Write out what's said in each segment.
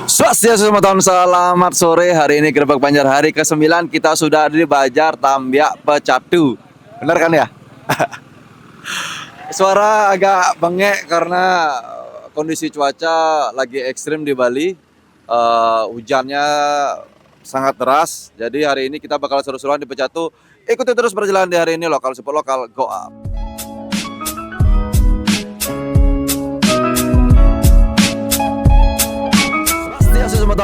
Swastiastu, tahun selamat sore. Hari ini Gerebek Banjar hari ke-9 kita sudah di Banjar Tambyak Pecatu. Benar kan ya? Suara agak bengek karena kondisi cuaca lagi ekstrim di Bali. Hujannya sangat deras. Jadi hari ini kita bakal seru-seruan di Pecatu. Ikuti terus perjalanan di hari ini, lokal support lokal, go up.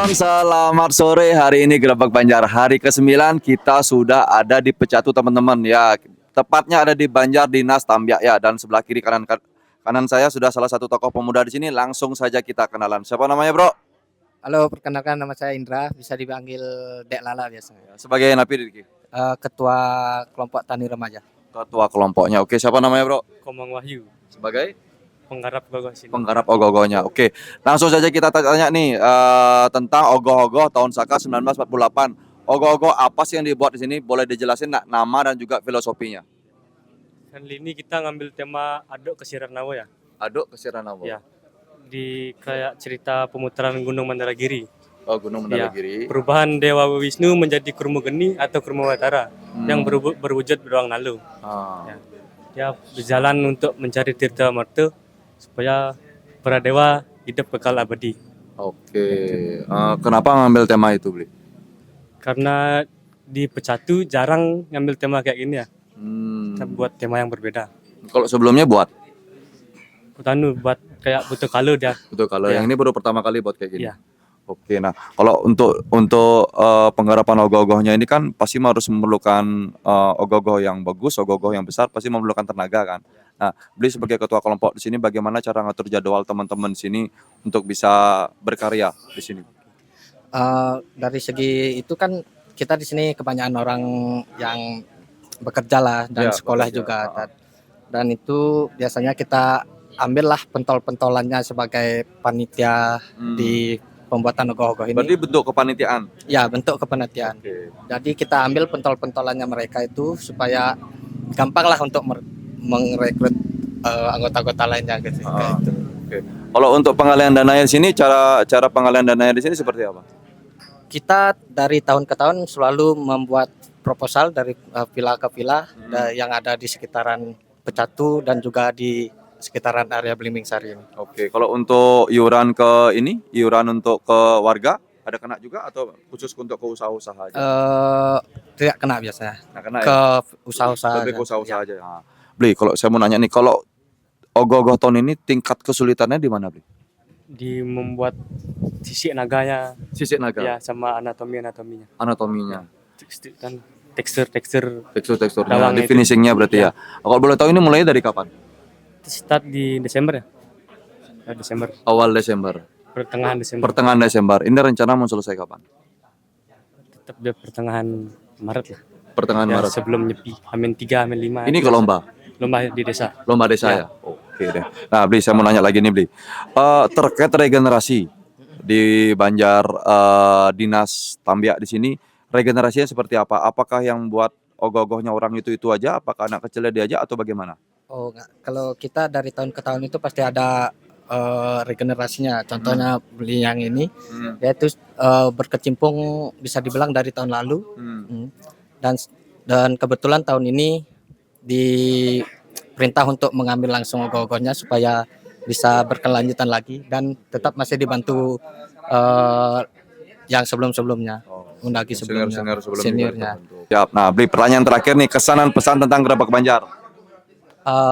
Selamat sore. Hari ini Gerebek Banjar hari ke-9 kita sudah ada di Pecatu, teman-teman ya. Tepatnya ada di Banjar Dinas Tambyak ya, dan sebelah kiri kanan saya sudah salah satu tokoh pemuda di sini. Langsung saja kita kenalan. Siapa namanya, Bro? Halo, perkenalkan nama saya Indra, bisa dipanggil Dek Lala biasanya. Sebagai napi Diki. Ketua kelompok tani remaja. Ketua kelompoknya. Oke, siapa namanya, Bro? Komang Wahyu, Sebagai penggarap ogoh sini. penggarap ogoh-ogohnya. Oke, langsung saja kita tanya nih tentang ogoh-ogoh tahun Saka 1948. Ogoh-ogoh apa sih yang dibuat di sini? Boleh dijelasin nama dan juga filosofinya? Kali ini kita ngambil tema Aduk Kesiran Nawo ya. Aduk Kesiranawo. Ya. Di kayak cerita pemutaran Gunung Mandaragiri. Oh, Gunung Mandaragiri. Perubahan Dewa Wisnu menjadi Kurmugeni atau Kurmawatara yang berwujud beruang nalu. Ya. Dia berjalan untuk mencari tirta marta supaya para dewa hidup kekal abadi. Oke. Kenapa ngambil tema itu, Bli? Karena di Pecatu jarang ngambil tema kayak gini ya. Hmm. Kita buat tema yang berbeda. Kalau sebelumnya buat? Buat kayak butuh kalau dia. Betul, kalau Ya. yang ini baru pertama kali buat kayak gini. Iya. Oke, nah kalau untuk penggarapan ogoh-ogohnya ini kan pasti harus memerlukan ogoh-ogoh yang bagus, ogoh-ogoh yang besar, pasti memerlukan tenaga kan. Nah, Bli sebagai ketua kelompok di sini bagaimana cara ngatur jadwal teman-teman di sini untuk bisa berkarya di sini? Dari segi itu kan kita di sini kebanyakan orang yang bekerja lah dan Ya, sekolah bekerja. juga. Dan itu biasanya kita ambillah pentol-pentolannya sebagai panitia di pembuatan ogoh-ogoh ini. Berarti bentuk kepanitiaan. Ya, bentuk kepanitiaan. Oke. Jadi kita ambil pentol-pentolannya mereka itu supaya gampang lah untuk merekrut anggota-anggota lainnya gitu. Kayak itu. Oke. Kalau untuk pengalihan dananya di sini, cara pengalihan dananya di sini seperti apa? Kita dari tahun ke tahun selalu membuat proposal dari villa ke villa yang ada di sekitaran Pecatu dan juga di sekitaran area Blimbing Sari ini. Oke, kalau untuk iuran untuk ke warga ada kena juga atau khusus untuk ke usaha-usaha aja? Tidak kena biasanya. Nah, kena Ke ya? usaha-usaha. Lebih ke aja. usaha-usaha Ya. aja. Nah, Bli, kalau saya mau nanya nih, kalau ogoh-ogoh tahun ini tingkat kesulitannya di mana, Bli? Di membuat sisik naganya Sisik naga, ya sama anatominya anatominya, kan tekstur teksturnya, Dawangnya di itu. finishingnya berarti ya. Kalau boleh tahu ini mulai dari kapan? start di Desember ya. Desember, Awal Desember, pertengahan Desember, pertengahan Desember. Ini rencana mau selesai kapan? tetap di pertengahan Maret lah Pertengahan ya, Maret. sebelum nyepi Amin 3 Amin 5 Ini ke lomba di desa. desa ya. Oke deh. Nah, Bli, saya mau nanya lagi nih, Bli. Terkait regenerasi di Banjar Dinas Tambyak di sini, regenerasinya seperti apa? Apakah yang buat ogoh-ogohnya orang itu aja? Apakah anak kecilnya diajak atau bagaimana? Oh, enggak. Kalau kita dari tahun ke tahun itu pasti ada regenerasinya. Contohnya beli yang ini, yaitu berkecimpung bisa dibilang dari tahun lalu. Dan kebetulan tahun ini diperintah untuk mengambil langsung ogoh-ogohnya supaya bisa berkelanjutan lagi dan tetap masih dibantu yang sebelum-sebelumnya. Undagi sebelumnya. Seniornya. Siap. Nah, Bli, pertanyaan terakhir nih, kesan dan pesan tentang Gerebek Banjar.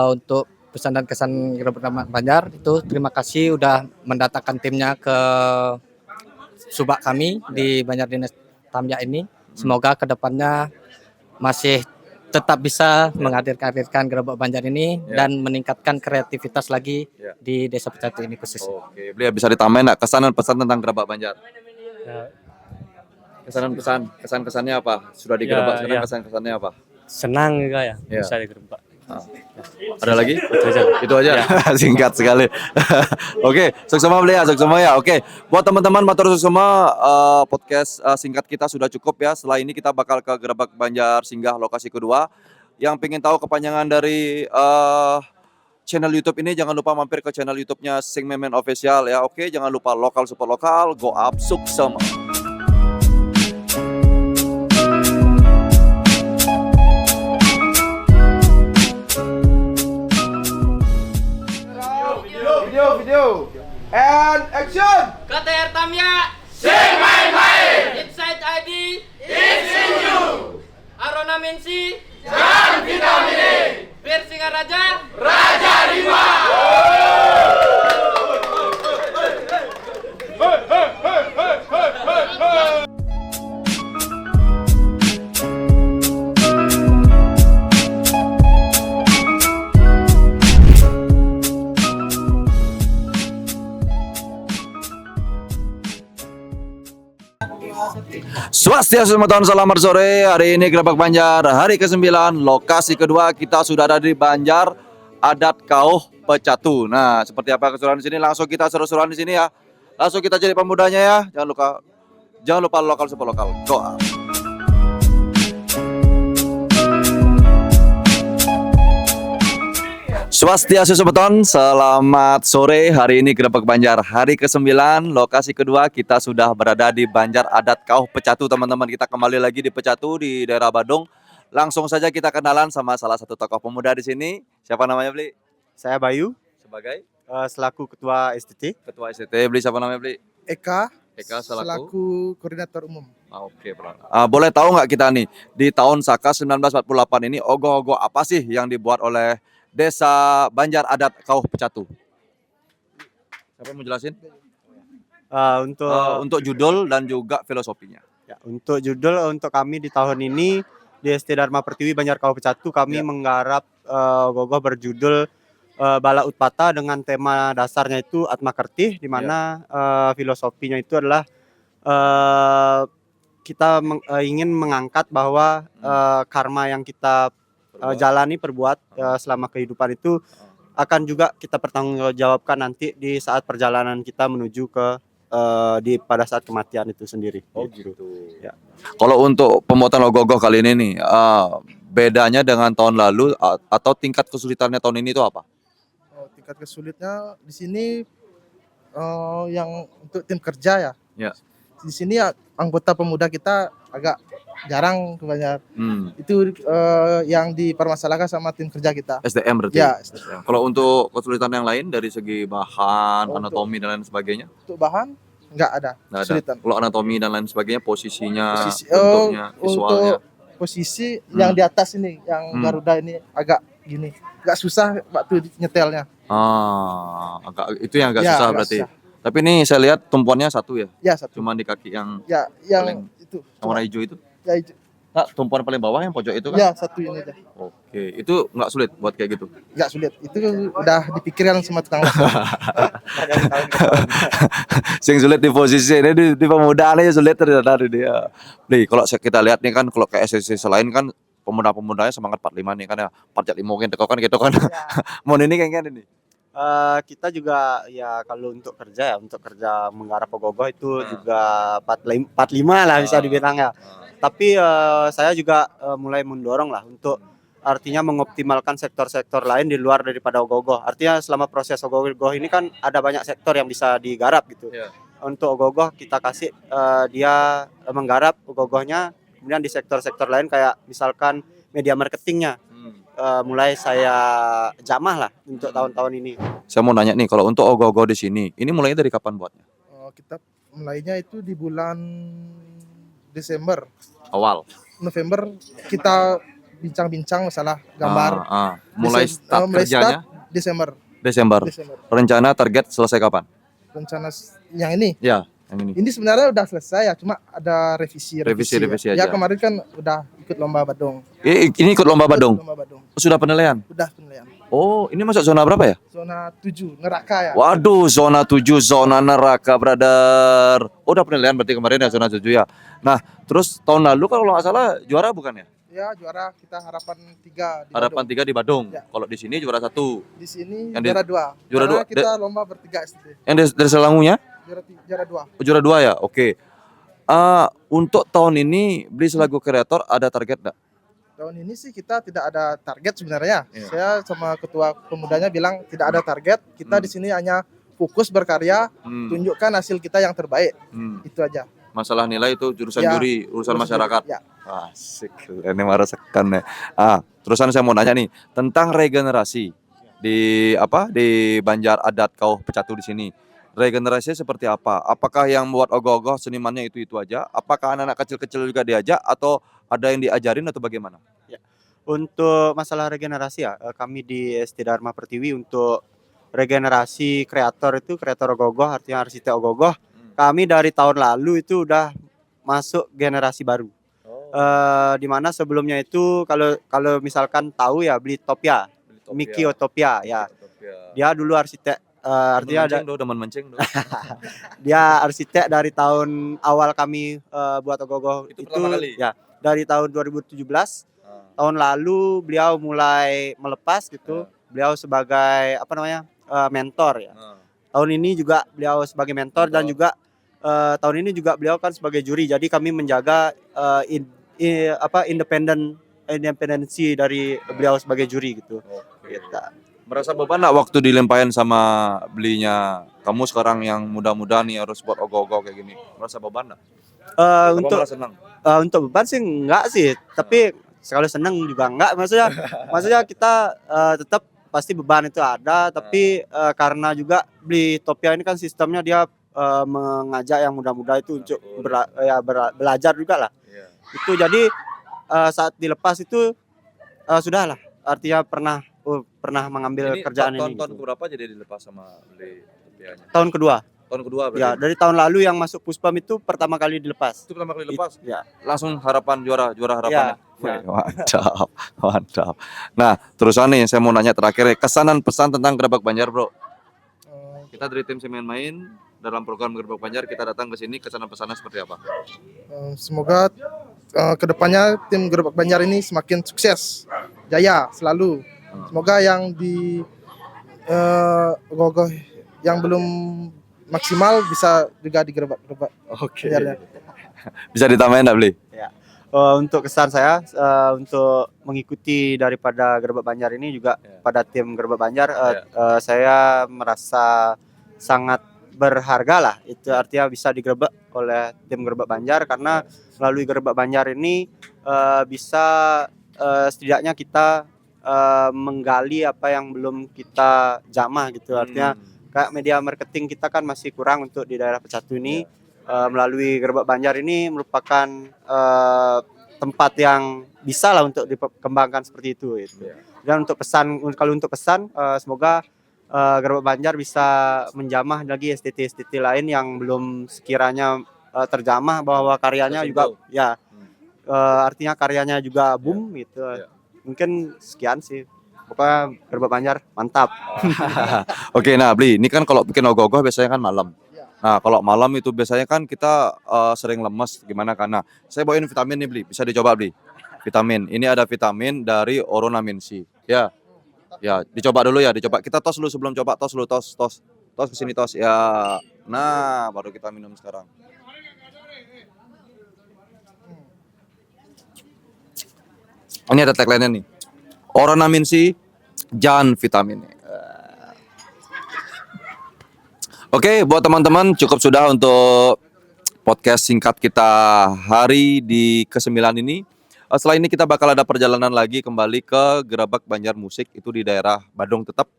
Untuk pesan dan kesan Gerebek Banjar itu terima kasih udah mendatangkan timnya ke Subak kami di Banjar Dinas Tambyak ini. Semoga kedepannya masih tetap bisa menghadirkan Gerebek Banjar ini dan meningkatkan kreativitas lagi di Desa Pecatu ini khususnya. Oke, Bli, bisa ditambahin nggak kesan dan pesan tentang Gerebek Banjar? Ya, Kesan dan kesan-kesannya apa? Sudah di Gerebek, sekarang kesan-kesannya apa? senang juga ya Ya. bisa digerebek. Ada lagi? Itu aja. Itu aja. Singkat sekali. Oke, suksema Bli ya, suksema ya. Oke, buat teman-teman matur suksema, podcast singkat kita sudah cukup ya. Setelah ini kita bakal ke Gerebek Banjar singgah lokasi kedua. Yang pengen tahu kepanjangan dari channel YouTube ini, jangan lupa mampir ke channel YouTube-nya Sing Memen Official ya. Oke, jangan lupa lokal support lokal, go up suksema. Video. And action. KTR Tamya Sing main-main Inside ID It's in you Arona Mensi Jangan vitamin E Bir Singaraja Raja Lima. Swastiastu tahun selamat sore. Hari ini Gerebek Banjar hari ke-9. Lokasi kedua kita sudah ada di Banjar Adat Kauh Pecatu. Nah, seperti apa keseruan di sini? Langsung kita seru-seruan di sini ya. Langsung kita jadi pemudanya ya. Jangan lupa lokal support lokal. Go. Swastiastu Sebeton, selamat sore. Hari ini Gerebek Banjar hari ke-9. Lokasi kedua kita sudah berada di Banjar Adat Kauh Pecatu, teman-teman. Kita kembali lagi di Pecatu di daerah Badung. Langsung saja kita kenalan sama salah satu tokoh pemuda di sini. Siapa namanya, Bli? Saya Bayu, Sebagai selaku Ketua STT. Ketua STT. Bli, siapa namanya, Bli? Eka Selaku koordinator umum. Oke, Bro. Boleh tahu nggak kita nih di tahun Saka 1948 ini ogoh-ogoh apa sih yang dibuat oleh Desa Banjar Adat Kauh Pecatu? Siapa yang mau jelasin? Untuk judul dan juga filosofinya. Untuk judul untuk kami di tahun ini di ST Dharma Pertiwi Banjar Kauh Pecatu kami menggarap ogoh-ogoh berjudul Bala Utpata dengan tema dasarnya itu Atma Kertih, di mana filosofinya itu adalah kita ingin mengangkat bahwa karma yang kita jalani perbuat selama kehidupan itu akan juga kita pertanggungjawabkan nanti di saat perjalanan kita menuju ke pada saat kematian itu sendiri. Oh gitu. Ya. Kalau untuk pembuatan ogoh-ogoh kali ini nih, bedanya dengan tahun lalu atau tingkat kesulitannya tahun ini itu apa? Tingkat kesulitnya di sini yang untuk tim kerja ya. Ya. Di sini anggota pemuda kita agak jarang kebanyakan. Itu yang dipermasalahkan sama tim kerja kita. SDM berarti. Ya, SDM. Kalau untuk kesulitan yang lain dari segi bahan, anatomi dan lain sebagainya? untuk bahan nggak ada Nggak ada. kesulitan. Kalau anatomi dan lain sebagainya, posisinya, Posisi, bentuknya, visualnya. untuk posisi yang di atas ini, yang Garuda ini agak gini, agak susah waktu nyetelnya. Itu yang agak Ya, susah agak berarti. susah. Tapi ini saya lihat tumpuannya satu ya, Ya satu. cuma di kaki yang Ya, yang paling- itu. yang warna hijau itu. Ya, Nah, tumpuan paling bawah yang pojok itu kan? ya satu ini aja. Oke, itu nggak sulit buat kayak gitu. Nggak sulit. Itu udah dipikirkan sama tukang las. Sing sulit di posisi ini di pemuda aja sulit ternyata dia. Nih, kalau kita lihat nih kan kalau ke SSC selain kan pemuda-pemudanya semangat 45 nih kan ya. 45 mungkin teko kan gitu kan. Mau ini kayak ini. Kita juga ya kalau untuk kerja menggarap ogoh-ogoh itu juga 45 lah bisa dibilang ya. Tapi saya juga mulai mendorong lah untuk artinya mengoptimalkan sektor-sektor lain di luar daripada ogoh-ogoh. Artinya selama proses ogoh-ogoh ini kan ada banyak sektor yang bisa digarap gitu. Iya. Untuk ogoh-ogoh kita kasih dia menggarap ogoh-ogohnya, kemudian di sektor-sektor lain kayak misalkan media marketingnya mulai saya jamah lah untuk tahun-tahun ini. Saya mau nanya nih, kalau untuk ogoh-ogoh di sini, ini mulainya dari kapan buatnya? Kita mulainya itu di bulan Desember. Awal. November kita bincang-bincang masalah gambar. Mulai start kerjanya Desember. Desember. Rencana target selesai kapan? Rencana yang ini. Ya, yang ini. Ini sebenarnya udah selesai ya, cuma ada revisi Revisi ya. aja. Kemarin kan udah ikut lomba Badung. Ini ikut lomba Badung. Lomba Badung. Sudah penilaian? Udah penilaian. Oh, ini masuk zona berapa ya? Zona 7 neraka ya. Waduh, zona 7, zona neraka, brother. Oh, udah penilaian berarti kemarin ya zona 7 ya. Nah, terus tahun lalu kalau nggak salah juara bukan ya? Ya, juara kita harapan 3 di Harapan Badung. 3 di Badung. Ya. Kalau di sini juara 1. Di sini Yang di- juara 2. juara Karena dua. kita lomba bertiga SD. Yang dari Selangunya? Juara 2. Oh, juara 2 ya? Oke. Untuk tahun ini Beli selaku kreator ada target nggak? Tahun ini sih kita tidak ada target sebenarnya. Iya. Saya sama ketua pemudanya bilang tidak ada target. Kita di sini hanya fokus berkarya, tunjukkan hasil kita yang terbaik. Itu aja. Masalah nilai itu jurusan Ya, juri, urusan Terus, masyarakat. Ya. Asik, ini merasakan ya. Terusan saya mau nanya nih tentang regenerasi di di Banjar Adat Kauh Pecatu di sini. Regenerasinya seperti apa? Apakah yang buat ogoh-ogoh senimannya itu aja? Apakah anak-anak kecil-kecil juga diajak atau ada yang diajarin atau bagaimana? Untuk masalah regenerasi ya, kami di SD Dharma Pertiwi untuk regenerasi kreator ogoh-ogoh, artinya arsitek ogoh-ogoh, kami dari tahun lalu itu udah masuk generasi baru. Di mana sebelumnya itu kalau misalkan tahu ya beli Topia, Miki Otopia ya. Dia dulu arsitek, artinya ada Demen menceng. dia arsitek dari tahun awal kami buat ogoh-ogoh Itu pertama kali? ya dari tahun 2017. Tahun lalu beliau mulai melepas gitu. Beliau sebagai mentor ya. Tahun ini juga beliau sebagai mentor dan juga tahun ini juga beliau kan sebagai juri. Jadi kami menjaga independensi dari beliau sebagai juri gitu. Gitu. Merasa beban nggak waktu dilempain sama belinya? Kamu sekarang yang muda-muda nih harus buat ogoh-ogoh kayak gini. Merasa beban nggak? Untuk malah senang? untuk beban sih enggak sih, tapi sekali seneng juga enggak. Maksudnya kita tetap pasti beban itu ada, tapi karena juga beli Topia ini kan sistemnya dia mengajak yang muda-muda itu untuk belajar juga lah. Itu jadi saat dilepas itu sudahlah, artinya pernah mengambil kerjaan ini. Tahun Gitu. berapa jadi dilepas sama beli Topianya? Tahun kedua. Tahun kedua berarti? Ya, dari tahun lalu yang masuk Puspam itu pertama kali dilepas. Itu pertama kali lepas? Ya. Langsung harapan juara harapan. Ya. Mantap. Nah, terusan nih saya mau nanya terakhir ya, kesan dan pesan tentang Gerabak Banjar, Bro. Kita dari tim Semen Main dalam program Gerabak Banjar kita datang ke sini, kesan dan pesannya seperti apa? Semoga kedepannya tim Gerobak Banjar ini semakin sukses, jaya selalu. Semoga yang di ogoh-ogoh yang belum maksimal bisa juga digerebek-gerebek. Oke. Banjarnya. Bisa ditambahin enggak, Bli? Untuk kesan saya untuk mengikuti daripada Gerabak Banjar ini juga pada tim Gerabak Banjar saya merasa sangat berharga lah. Itu artinya bisa digerebek oleh tim Gerabak Banjar karena melalui Gerabak Banjar ini bisa setidaknya kita menggali apa yang belum kita jamah gitu. Artinya kayak media marketing kita kan masih kurang untuk di daerah Pecatu ini. Melalui Gerabak Banjar ini merupakan tempat yang bisa lah untuk dikembangkan seperti itu gitu. Dan untuk pesan semoga Gerabak Banjar bisa menjamah lagi STT lain yang belum sekiranya terjamah bahwa karyanya juga artinya karyanya juga boom gitu. Mungkin sekian sih. Pokoknya Gerabak Banjar mantap. Oke, nah Bli, ini kan kalau bikin ogoh-ogoh biasanya kan malam. Nah, kalau malam itu biasanya kan kita sering lemes gimana kan. Nah, saya bawain vitamin nih, Bli. Bisa dicoba, Bli. Vitamin. Ini ada vitamin dari Oronamin C. Ya. Ya, dicoba dulu ya, dicoba. Kita tos dulu sebelum coba, tos dulu, tos. Tos ke sini, tos. Ya. Nah, baru kita minum sekarang. Ini ada tagline-nya nih. Oronamin C, Jan vitamin. Oke, buat teman-teman cukup sudah untuk podcast singkat kita hari di ke-9 ini. Setelah ini kita bakal ada perjalanan lagi kembali ke Gerabak Banjar Musik itu di daerah Badung tetap,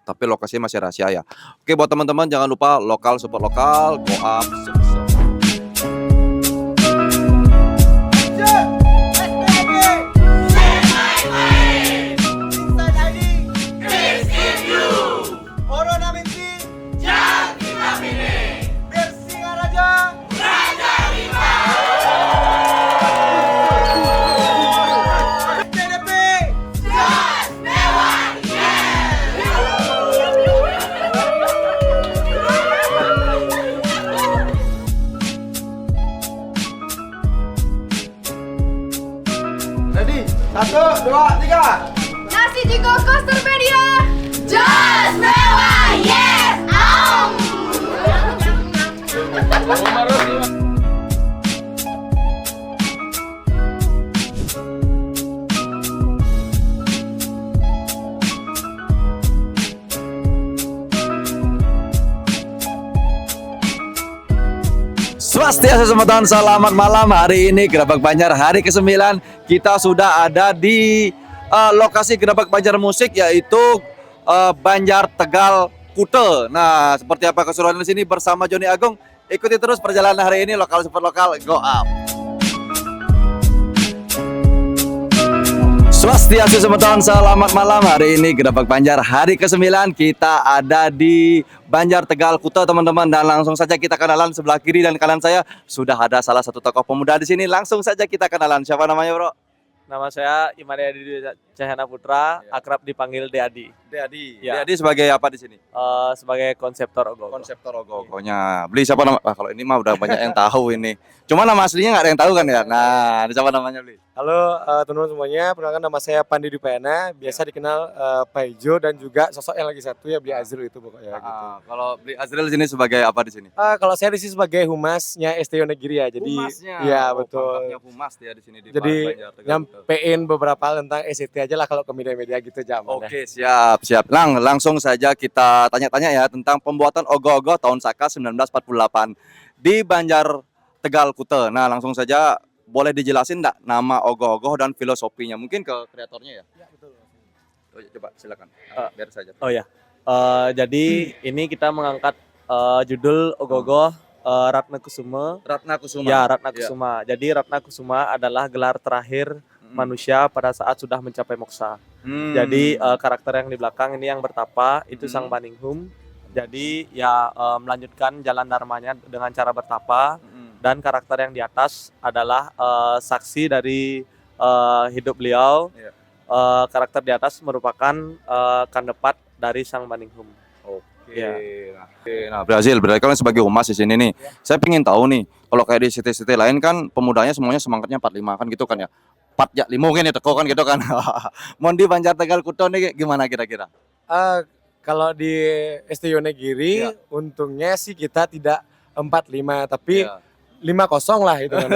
tapi lokasinya masih rahasia ya. Oke, buat teman-teman jangan lupa lokal support lokal, go up. Ready? 1, 2, 3. Nasi jiko tersedia. Jos mewah, yes, Swastiastu teman-teman, selamat malam. Hari ini Gerabak Banjar hari ke-9. Kita sudah ada di lokasi Gerabak Banjar Musik, yaitu Banjar Tegal Kute. Nah, seperti apa keseruan di sini bersama Joni Agung. Ikuti terus perjalanan hari ini, lokal super lokal, go up. Swastiastu teman-teman, selamat malam. Hari ini Gerabak Banjar hari ke-9. Kita ada di Banjar Tegal Kute teman-teman, dan langsung saja kita kenalan. Sebelah kiri dan kanan saya sudah ada salah satu tokoh pemuda di sini. Langsung saja kita kenalan. Siapa namanya, Bro? Nama saya Imade Adi Cahyana Putra, akrab dipanggil Deadi. Deadi. Ya. Deadi sebagai apa di sini? Sebagai konseptor ogoh. Konseptor ogoh-ogohnya. Beli siapa nama? Kalau ini mah udah banyak yang tahu ini. Cuma nama aslinya nggak ada yang tahu kan ya? Nah, siapa namanya, Beli? Halo teman-teman semuanya, perkenalkan nama saya Pandi Dupayana, biasa dikenal Paijo, dan juga sosok yang lagi satu ya Beli Azril itu pokoknya gitu. Kalau Beli Azril sini sebagai apa di sini? Kalau saya di sini sebagai humasnya STO Negeri ya, jadi ya betul. Pangkatnya humas dia di sini di Jadi Banjar Tegal Kute. nyampein beberapa hal tentang SCT aja lah kalau ke media-media gitu zaman. Oke, siap. Langsung saja kita tanya-tanya ya tentang pembuatan ogoh-ogoh tahun Saka 1948 di Banjar Tegal Kute. Nah, langsung saja boleh dijelasin enggak nama ogoh-ogoh dan filosofinya? Mungkin ke kreatornya ya? Ya, betul. Oh, coba silakan. Biar saja. Oh ya, jadi ini kita mengangkat judul ogoh-ogoh Ratna Kusuma. Ratna Kusuma. Ya, Ratna Kusuma. Jadi Ratna Kusuma adalah gelar terakhir manusia pada saat sudah mencapai moksa. Jadi karakter yang di belakang ini yang bertapa itu Sang Baninghum. Jadi ya melanjutkan jalan dharmanya dengan cara bertapa, dan karakter yang di atas adalah saksi dari hidup beliau. Karakter di atas merupakan kandepat dari Sang Baninghum. Oke. Nah, berarti kalian sebagai humas di sini nih. Saya pengen tahu nih, kalau kayak di city-city lain kan pemudanya semuanya semangatnya 45 kan gitu kan ya. 4 ya 5 mungkin ya teko kan gitu kan. Mau di Banjar Tegal Kute nih gimana kira-kira? Kalau di STO Negeri untungnya sih kita tidak 45 tapi 50 lah itu kan.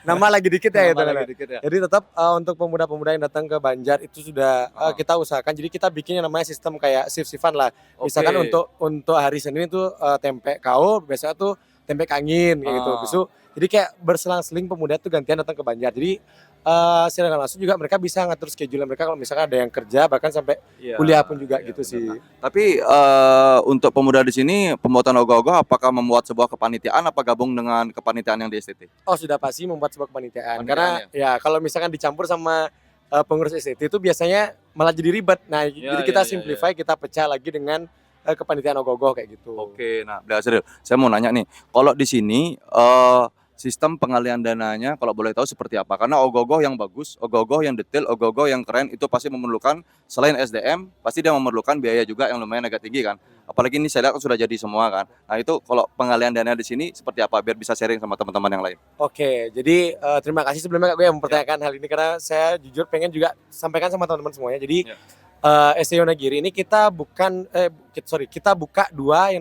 Nama lagi dikit ya itu kan. Jadi tetap untuk pemuda-pemuda yang datang ke Banjar itu sudah kita usahakan. Jadi kita bikin yang namanya sistem kayak shift-shiftan lah. Misalkan untuk hari Senin itu tempe kau, biasanya tuh tempe angin kayak gitu. Besok jadi kayak berselang-seling pemuda tuh gantian datang ke Banjar. Jadi secara langsung juga mereka bisa ngatur schedule mereka kalau misalkan ada yang kerja bahkan sampai kuliah pun juga gitu sih. Tapi untuk pemuda di sini pembuatan ogoh-ogoh apakah membuat sebuah kepanitiaan apa gabung dengan kepanitiaan yang di STT? Oh, sudah pasti membuat sebuah kepanitiaan. Karena ya kalau misalkan dicampur sama pengurus STT itu biasanya malah jadi ribet. Nah, jadi kita simplify, kita pecah lagi dengan kepanitiaan ogoh-ogoh kayak gitu. Oke, nah Azril, saya mau nanya nih, kalau di sini sistem pengalian dananya kalau boleh tahu seperti apa? Karena ogoh-ogoh yang bagus, ogoh-ogoh yang detail, ogoh-ogoh yang keren itu pasti memerlukan selain SDM, pasti dia memerlukan biaya juga yang lumayan agak tinggi kan. Apalagi ini saya lihat kan sudah jadi semua kan. Nah, itu kalau pengalian dana di sini seperti apa biar bisa sharing sama teman-teman yang lain. Oke, jadi terima kasih sebelumnya Kak gue yang mempertanyakan hal ini karena saya jujur pengen juga sampaikan sama teman-teman semuanya. Jadi STO Negeri ini kita kita buka dua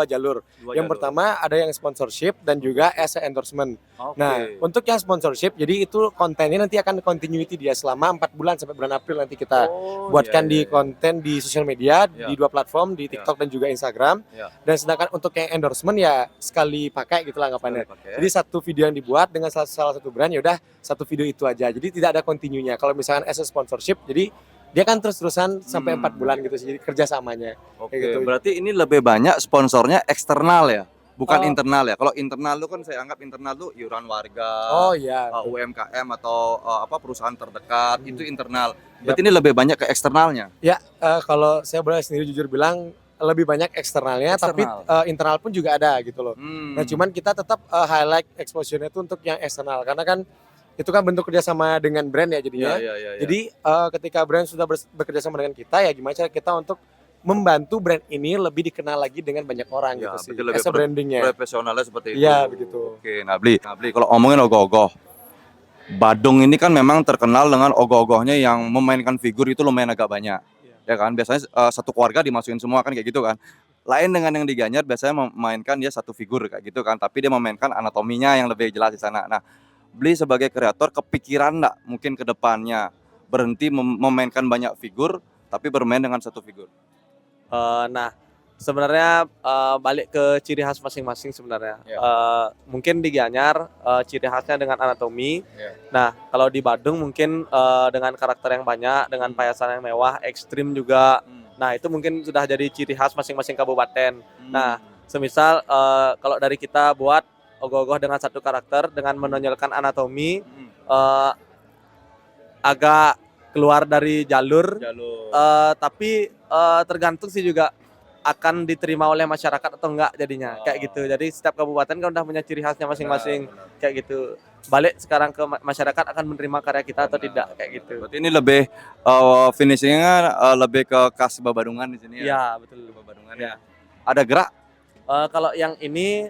jalur. Yang pertama ada yang sponsorship dan juga as a endorsement. Nah, untuk yang sponsorship jadi itu kontennya nanti akan continuity dia selama 4 bulan sampai bulan April nanti kita buatkan di konten di sosial media di 2 platform di TikTok dan juga Instagram. Dan sedangkan untuk yang endorsement ya sekali pakai gitu lah anggapannya. Jadi satu video yang dibuat dengan salah satu brand ya udah satu video itu aja. Jadi tidak ada continue-nya. Kalau misalkan as a sponsorship jadi dia kan terus-terusan sampai 4 bulan gitu sih, jadi kerjasamanya. Oke, gitu. berarti ini lebih banyak sponsornya eksternal ya, bukan internal ya. Kalau internal itu kan saya anggap internal tuh iuran warga, UMKM atau perusahaan terdekat itu internal. Berarti ini lebih banyak ke eksternalnya. Ya, kalau saya boleh sendiri jujur bilang lebih banyak eksternalnya, tapi internal pun juga ada gitu loh. Nah, cuman kita tetap highlight exposure-nya itu untuk yang eksternal karena kan itu kan bentuk kerjasama dengan brand ya jadinya. Jadi ketika brand sudah bekerja sama dengan kita ya gimana cara kita untuk membantu brand ini lebih dikenal lagi dengan banyak orang gitu sih. Lebih brandingnya. Profesionalnya seperti itu. Iya begitu. Oke, nah Bli kalau ngomongin ogoh-ogoh, Badung ini kan memang terkenal dengan ogoh-ogohnya yang memainkan figur itu lumayan agak banyak. Ya kan, biasanya satu keluarga dimasukin semua kan kayak gitu kan. Lain dengan yang di Gianyar biasanya memainkan dia satu figur kayak gitu kan, tapi dia memainkan anatominya yang lebih jelas di sana. Nah, Bli sebagai kreator kepikiran enggak mungkin ke depannya berhenti memainkan banyak figur tapi bermain dengan satu figur? Nah, Sebenarnya balik ke ciri khas masing-masing sebenarnya. Ya. Mungkin di Gianyar ciri khasnya dengan anatomi. Ya. Nah, kalau di Badung mungkin dengan karakter yang banyak, dengan payasan yang mewah, ekstrim juga. Nah, itu mungkin sudah jadi ciri khas masing-masing kabupaten. Nah, semisal kalau dari kita buat ogoh-ogoh dengan satu karakter dengan menonjolkan anatomi agak keluar dari jalur, tapi tergantung sih juga akan diterima oleh masyarakat atau enggak jadinya kayak gitu. Jadi setiap kabupaten kan udah punya ciri khasnya masing-masing kayak gitu. Balik sekarang ke masyarakat akan menerima karya kita atau tidak kayak gitu. Berarti ini lebih finishingnya lebih ke khas Babadungan di sini ya. Iya, betul. Babadungan ya. Ada gerak. Kalau yang ini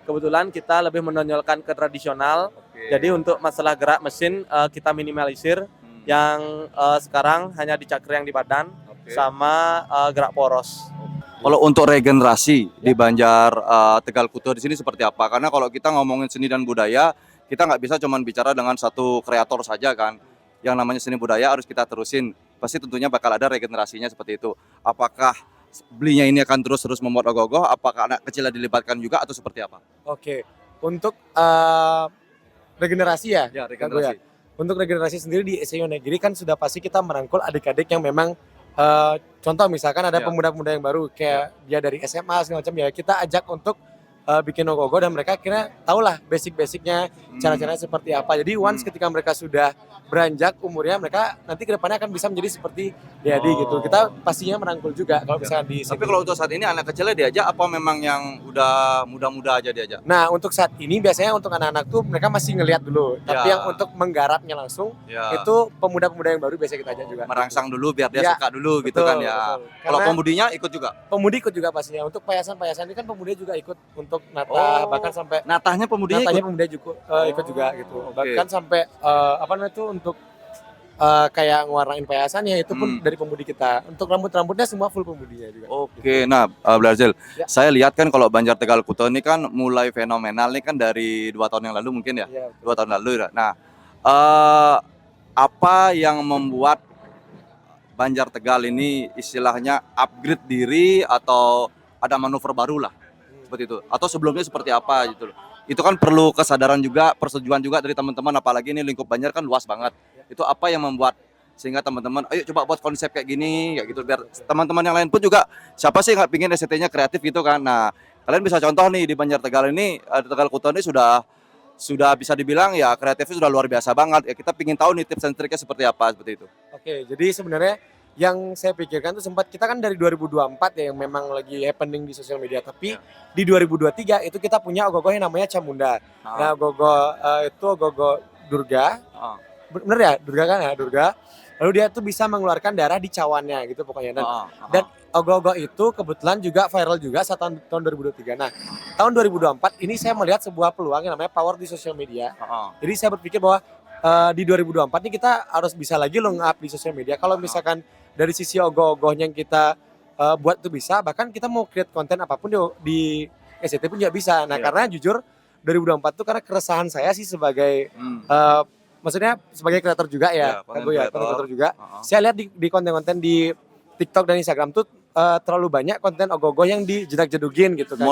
kebetulan kita lebih menonjolkan ke tradisional. Jadi untuk masalah gerak mesin kita minimalisir. Yang sekarang hanya dicakar yang di badan sama gerak poros. Kalau untuk regenerasi di Banjar Tegal Kuto di sini seperti apa? Karena kalau kita ngomongin seni dan budaya, kita nggak bisa cuman bicara dengan satu kreator saja kan. Yang namanya seni budaya harus kita terusin. Pasti tentunya bakal ada regenerasinya seperti itu. Apakah belinya ini akan terus membuat ogoh-ogoh? Apakah anak kecil dilibatkan juga atau seperti apa? Oke, untuk regenerasi ya? Ya, regenerasi. Untuk regenerasi sendiri di SEO Negeri kan sudah pasti kita merangkul adik-adik yang memang contoh misalkan ada pemuda-pemuda yang baru kayak dia dari SMA segala macam ya kita ajak untuk bikin ogoh-ogoh dan mereka akhirnya tahulah basic-basicnya cara-caranya seperti apa. Jadi once ketika mereka sudah beranjak umurnya mereka nanti kedepannya akan bisa menjadi seperti Dedi gitu. Kita pastinya merangkul juga kalau misalnya di Tapi kalau untuk saat ini anak kecilnya diajak apa memang yang udah muda-muda aja diajak? Nah untuk saat ini biasanya untuk anak-anak tuh mereka masih ngelihat dulu. Tapi yang untuk menggarapnya langsung itu pemuda-pemuda yang baru biasanya kita ajak juga. Merangsang dulu biar dia suka dulu gitu kan ya. Kalau pemudinya ikut juga? Pemudi ikut juga pastinya. Untuk payasan-payasan ini kan pemuda juga ikut untuk natah bahkan sampai natahnya pemudinya pemuda juga ikut juga gitu. Bahkan sampai apa namanya itu untuk kayak ngewarnain payasannya itu pun dari pemudi kita. Untuk rambut-rambutnya semua full pemudinya juga. Oke, nah Blazel, saya lihat kan kalau Banjar Tegal Kuto ini kan mulai fenomenal nih kan dari 2 tahun yang lalu mungkin ya. 2 tahun lalu. Nah, apa yang membuat Banjar Tegal ini istilahnya upgrade diri atau ada manuver baru lah seperti itu? Atau sebelumnya seperti apa gitu loh? Itu kan perlu kesadaran juga, persetujuan juga dari teman-teman, apalagi ini lingkup Banjar kan luas banget. Itu apa yang membuat sehingga teman-teman, ayo coba buat konsep kayak gini, kayak gitu biar teman-teman yang lain pun juga siapa sih nggak pingin SCT-nya kreatif gitu kan? Nah, kalian bisa contoh nih di Banjar Tegal ini, di Tegal Kuto ini sudah bisa dibilang ya kreatifnya sudah luar biasa banget. Ya kita pingin tahu nih tips and triknya seperti apa seperti itu. Oke, jadi sebenarnya yang saya pikirkan tuh sempat kita kan dari 2024 ya yang memang lagi happening di sosial media, tapi di 2023 itu kita punya ogoh-ogoh yang namanya Camunda. Nah, ogoh-ogoh itu ogoh-ogoh Durga. Bener ya? Durga kan ya? Durga. Lalu dia tuh bisa mengeluarkan darah di cawannya gitu pokoknya. Dan ogoh-ogoh itu kebetulan juga viral juga saat tahun 2023. Nah, tahun 2024 ini saya melihat sebuah peluang yang namanya power di sosial media. Jadi saya berpikir bahwa di 2024 ini kita harus bisa lagi up di sosial media. Kalau misalkan dari sisi ogoh-ogohnya yang kita buat tuh bisa, bahkan kita mau create konten apapun di SCT pun juga bisa. Nah, karena jujur 2024 tuh karena keresahan saya sih sebagai maksudnya sebagai kreator juga ya, kreator juga. Saya lihat di konten-konten di TikTok dan Instagram tuh terlalu banyak konten ogoh-ogoh yang dijedak-jedugin gitu kan.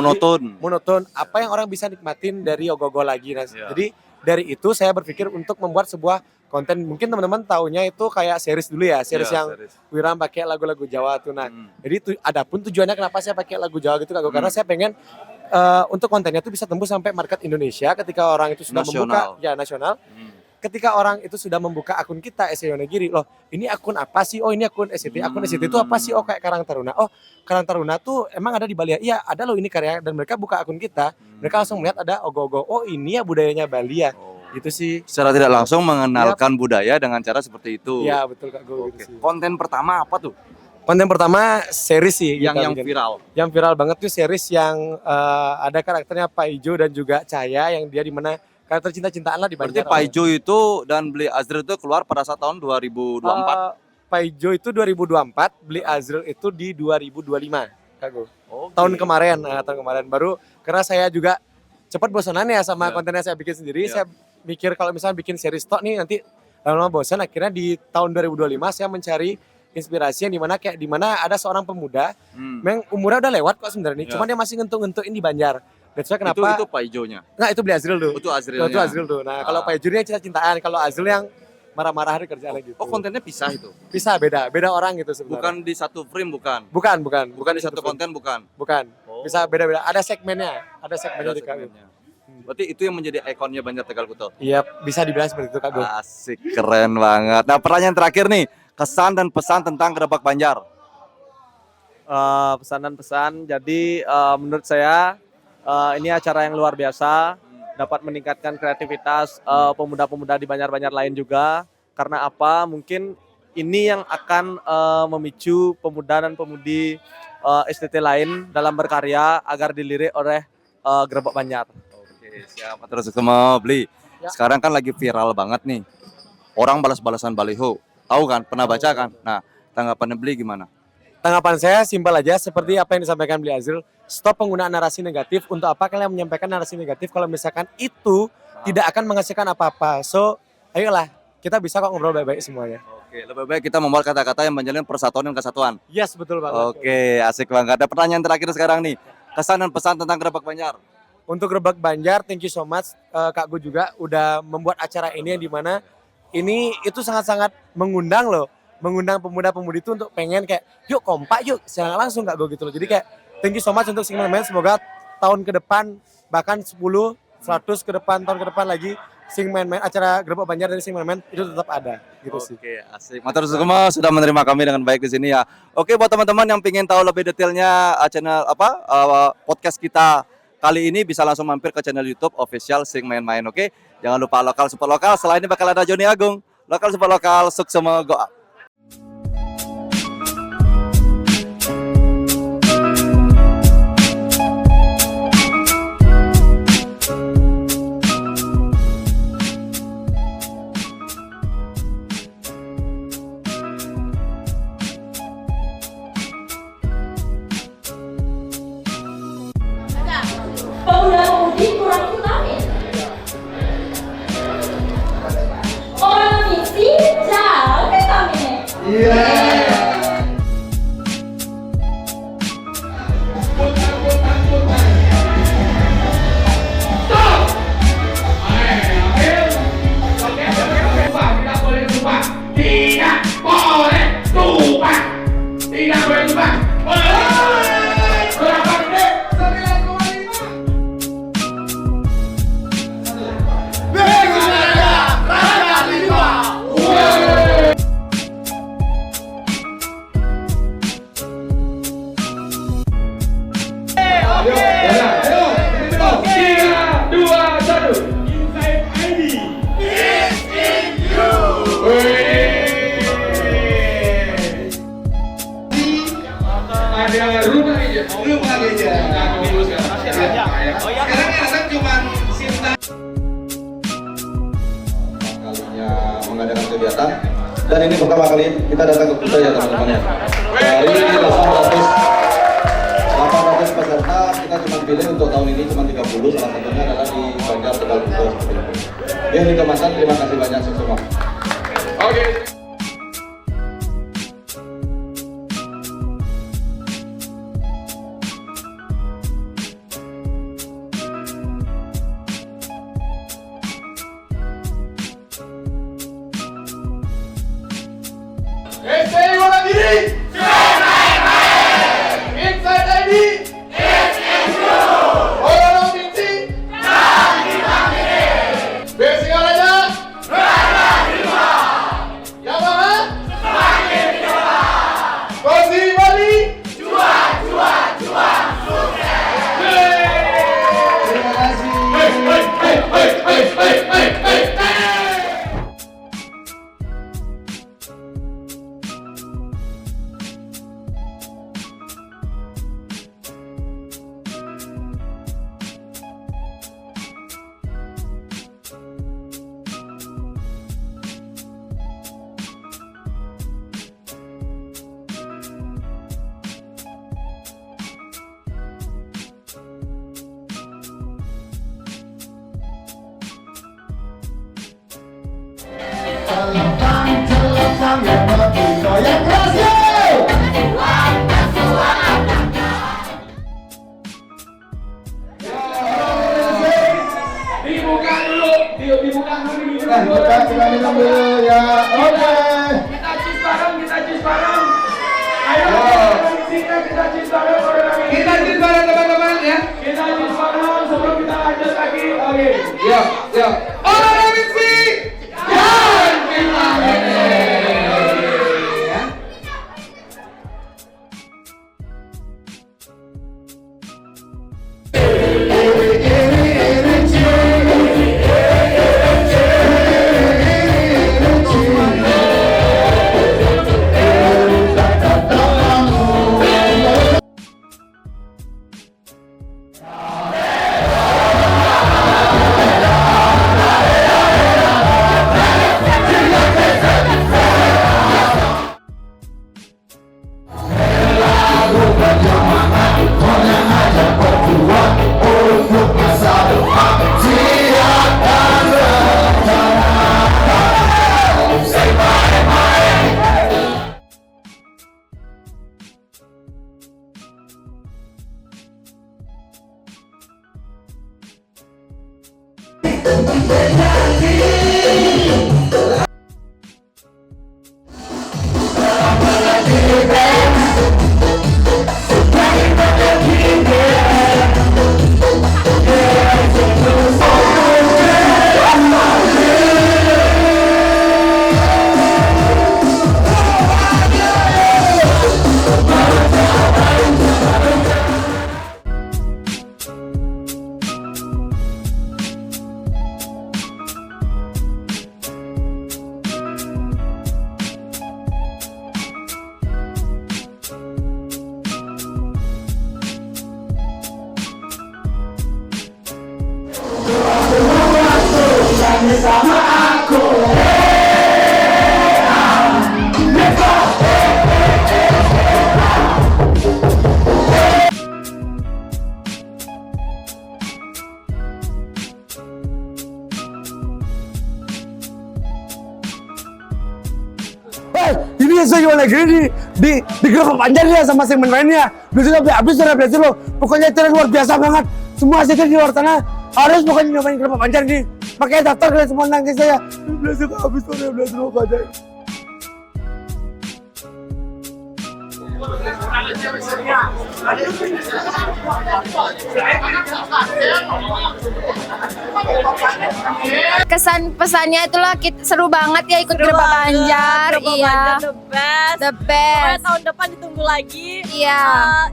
Monoton. Apa yang orang bisa nikmatin dari ogoh-ogoh lagi. Nah, jadi dari itu saya berpikir untuk membuat sebuah konten, mungkin teman-teman taunya itu kayak series dulu ya, yang Wiram pakai lagu-lagu Jawa tuh. Nah, jadi adapun tujuannya kenapa saya pakai lagu Jawa gitu Kak, karena saya pengen untuk kontennya tuh bisa tembus sampai market Indonesia ketika orang itu sudah membuka nasional. Ketika orang itu sudah membuka akun kita SEO Negeri, loh ini akun apa sih? Oh ini akun SCT. Akun SCT itu apa sih? Oh kayak Karang Taruna. Oh Karang Taruna tuh emang ada di Bali. Iya ada loh ini karya. Dan mereka buka akun kita, mereka langsung melihat ada ogoh-ogoh. Oh ini ya budayanya Bali ya. Gitu sih. Secara tidak langsung mengenalkan budaya dengan cara seperti itu. Iya betul Kak Go. Gitu sih. Konten pertama apa tuh? Konten pertama series sih. Yang viral. Yang viral banget tuh series yang ada karakternya Pak Ijo dan juga Cahaya yang dia di mana karakter cinta-cintaan lah di Banjar. Berarti Pak Ijo itu dan Beli Azril itu keluar pada saat tahun 2024? Pak Ijo itu 2024, Beli Azril itu di 2025. Kago. Tahun kemarin, tahun kemarin. Baru karena saya juga cepat bosanan ya sama kontennya saya bikin sendiri. Saya mikir kalau misalnya bikin series tok nih nanti lama-lama bosan. Akhirnya di tahun 2025 saya mencari inspirasi yang dimana ada seorang pemuda, Hmm. memang umurnya udah lewat kok sebenarnya, Ya. cuman dia masih ngentuk-ngentukin di Banjar. That's why kenapa? Itu Pak Ijonya. Nah itu beli Azril tuh. Itu Azrilnya. Itu Azril tuh. Nah kalau Ah. Pak Ijur yang cinta-cintaan, kalau Azril yang marah-marah di kerjaan gitu. Oh, kontennya pisah itu. Bisa beda orang gitu sebenarnya. Bukan di satu frame, bukan. Bukan. Bukan di satu konten, bukan. Bukan. Oh. Bisa beda-beda. Ada segmennya Ada di Kak. segmennya. Berarti itu yang menjadi ikonnya Banjar Tegal Kuto. Iya, bisa dibilang seperti itu Kak Gu. Asik, keren banget. Nah, pertanyaan terakhir nih, kesan dan pesan tentang Gerobak Banjar. Pesan dan pesan. Jadi menurut saya ini acara yang luar biasa, dapat meningkatkan kreativitas pemuda-pemuda di Banjar-Banjar lain juga. Karena apa? Mungkin ini yang akan memicu pemuda dan pemudi STT lain dalam berkarya agar dilirik oleh Gerobak Banjar. Oke, siap. Terus semua beli. Ya. Sekarang kan lagi viral banget nih. Orang balas-balasan baliho. Tahu kan? Pernah baca kan? Nah, tanggapannya beli gimana? Tanggapan saya simpel aja seperti apa yang disampaikan beli Azril. Stop penggunaan narasi negatif. Untuk apa kalian menyampaikan narasi negatif kalau misalkan itu tidak akan menghasilkan apa-apa. So, ayolah kita bisa kok ngobrol baik-baik semuanya. Oke, lebih baik kita membuat kata-kata yang menjalin persatuan dan kesatuan. Yes, betul banget. Oke, asik banget. Ada pertanyaan terakhir sekarang nih. Kesan dan pesan tentang Gerobak Banjar. Untuk Gerobak Banjar, thank you so much Kak Gu juga udah membuat acara ini yang dimana ini itu sangat-sangat mengundang loh, mengundang pemuda-pemudi itu untuk pengen kayak yuk kompak yuk secara langsung Kak Gu gitu loh. Jadi kayak thank you so much untuk Sing Main, semoga tahun ke depan bahkan 10, 100 ke depan, tahun ke depan lagi Sing Main acara Gerobak Banjar dari Sing Main itu tetap ada gitu sih. Oke, asik. Matur semua sudah menerima kami dengan baik di sini ya. Oke, buat teman-teman yang ingin tahu lebih detailnya channel podcast kita kali ini bisa langsung mampir ke channel YouTube official Sing Main. Oke, jangan lupa lokal support lokal. Setelah ini bakal ada Joni Agung. Lokal support lokal, sukses semua, go up. Pemuda-pemudi kurang vitamin. Orang misi jauh vitamin. Kalinya mengadakan kegiatan dan ini pertama kali kita datang ke Kuta ya teman-teman ya. Dari 800 peserta kita cuma pilih untuk tahun ini cuma 30, salah satunya adalah di Banjar Tegal Kuta seperti itu. Ya, ini kemasan, terima kasih banyak semua. Oke. STI Wonogiri. Inside ID. Orang Mimpi. Bersingaraja. Yang mana? Kozi Bali. Terima kasih. Telepon, telepon, yang lebih Yang keras yo. Dibuka dulu, dibuka dulu. Kita minum dulu ya. Oke. Kita cheers bareng. Ayo, kita cheers bareng. Kita cheers bareng teman-teman ya. Kita cheers bareng sebelum kita lanjut lagi. Oke. Yuk. Orang Naminsi, jangan kita ini. Ini saya jual lagi di Gerobak Banjar ya sama segmen lainnya. Besok habis sudah belajar loh. Pokoknya itu luar biasa banget. Semua asisten di luar sana harus pokoknya nyobain Gerobak Banjar nih. Makanya daftar kalian semua nangis saya. Belajar habis sudah belajar aja. Kesan pesannya itulah seru banget ya ikut Gerobak Banjar. Iya. The best. Tahun depan ditunggu lagi. Iya.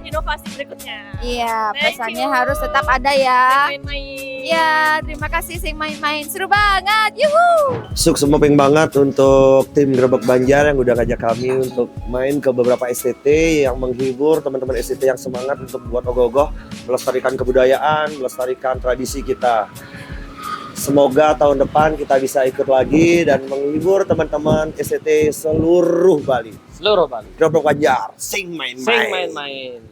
Inovasi berikutnya. Iya, Thank pesannya you. harus tetap ada ya. Main-main. Iya, terima kasih sing main-main. Seru banget. Yuhu. Sukses moping banget untuk tim Gerobak Banjar yang udah ngajak kami untuk main ke beberapa STT yang menghibur teman-teman STT yang semangat untuk buat ogoh-ogoh, melestarikan kebudayaan, melestarikan tradisi kita. Semoga tahun depan kita bisa ikut lagi dan menghibur teman-teman STT seluruh Bali. Seluruh Bali. Gerobak Banjar, sing main-main. Sing main-main.